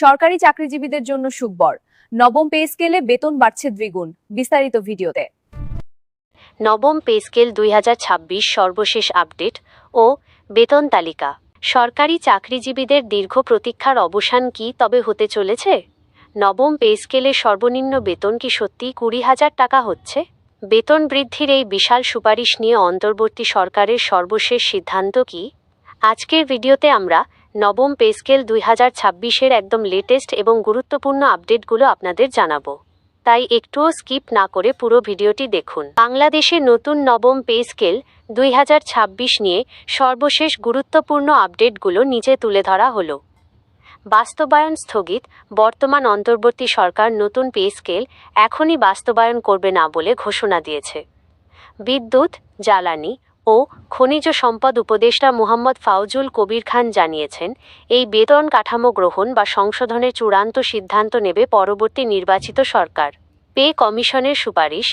সরকারি চাকরিজীবীদের জন্য সুখবর, নবম পে স্কেলে বেতন বাড়ছে দ্বিগুণ। বিস্তারিত ভিডিওতে। নবম পে স্কেল 2026 সর্বশেষ আপডেট ও বেতন তালিকা। সরকারি চাকরিজীবীদের দীর্ঘ প্রতীক্ষার অবসান কি তবে হতে চলেছে? নবম পে স্কেলের সর্বনিম্ন বেতন কি সত্যিই 20,000 টাকা হচ্ছে? বেতন বৃদ্ধির এই বিশাল সুপারিশ নিয়ে অন্তর্বর্তী সরকারের সর্বশেষ সিদ্ধান্ত কি? আজকের ভিডিওতে আমরা নবম পে স্কেল 2026-এর একদম লেটেস্ট এবং গুরুত্বপূর্ণ আপডেটগুলো আপনাদের জানাবো। তাই একটুও স্কিপ না করে পুরো ভিডিওটি দেখুন। বাংলাদেশের নতুন নবম পে স্কেল 2026 নিয়ে সর্বশেষ গুরুত্বপূর্ণ আপডেটগুলো নিচে তুলে ধরা হলো। বাস্তবায়ন স্থগিত। বর্তমান অন্তর্বর্তী সরকার নতুন পে স্কেল এখনই বাস্তবায়ন করবে না বলে ঘোষণা দিয়েছে। বিদ্যুৎ, জ্বালানি ও খনিজ সম্পদ উপদেষ্টা মুহাম্মদ ফাউজুল কবির খান জানিয়েছেন, এই বেতন কাঠামো গ্রহণ বা সংশোধনের চূড়ান্ত সিদ্ধান্ত নেবে পরবর্তী নির্বাচিত সরকার। পে কমিশনের সুপারিশ।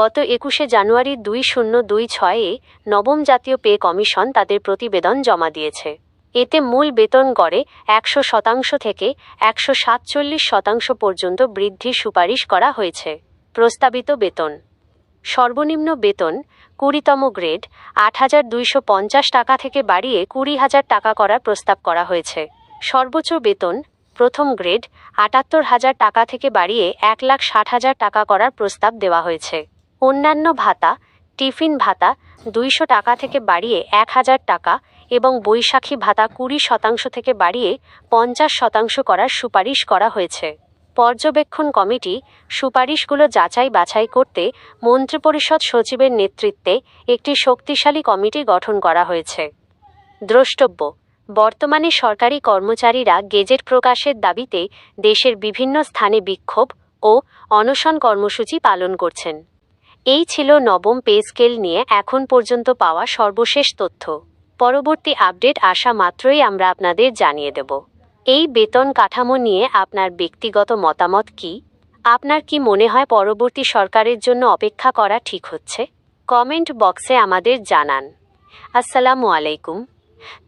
গত 21শে জানুয়ারি 2026-এ নবম জাতীয় পে কমিশন তাদের প্রতিবেদন জমা দিয়েছে। এতে মূল বেতন গড়ে 100% থেকে 147% পর্যন্ত বৃদ্ধির সুপারিশ করা হয়েছে। প্রস্তাবিত বেতন। সর্বনিম্ন বেতন 20তম গ্রেড 8,250 টাকা থেকে বাড়িয়ে 20,000 টাকা করার প্রস্তাব করা হয়েছে। সর্বোচ্চ বেতন প্রথম গ্রেড 78,000 টাকা থেকে বাড়িয়ে 1,60,000 টাকা করার প্রস্তাব দেওয়া হয়েছে। অন্যান্য ভাতা, টিফিন ভাতা 200 টাকা থেকে বাড়িয়ে 1,000 টাকা এবং বৈশাখী ভাতা 20% থেকে বাড়িয়ে 50% করার সুপারিশ করা হয়েছে। পর্যবেক্ষণ কমিটি। সুপারিশগুলো যাচাই বাছাই করতে মন্ত্রিপরিষদ সচিবের নেতৃত্বে একটি শক্তিশালী কমিটি গঠন করা হয়েছে। দ্রষ্টব্য: বর্তমানে সরকারি কর্মচারীরা গেজেট প্রকাশের দাবিতে দেশের বিভিন্ন স্থানে বিক্ষোভ ও অনশন কর্মসূচি পালন করছেন। এই ছিল নবম পে স্কেল নিয়ে এখন পর্যন্ত পাওয়া সর্বশেষ তথ্য। পরবর্তী আপডেট আসা মাত্রই আমরা আপনাদের জানিয়ে দেব। এই বেতন কাঠামো নিয়ে আপনার ব্যক্তিগত মতামত কি? আপনার কি মনে হয় পরবর্তী সরকারের জন্য অপেক্ষা করা ঠিক হচ্ছে? কমেন্ট বক্সে আমাদের জানান। আসসালামু আলাইকুম।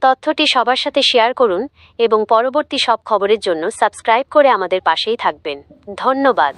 তথ্যটি সবার সাথে শেয়ার করুন এবং পরবর্তী সব খবরের জন্য সাবস্ক্রাইব করে আমাদের পাশেই থাকবেন। ধন্যবাদ।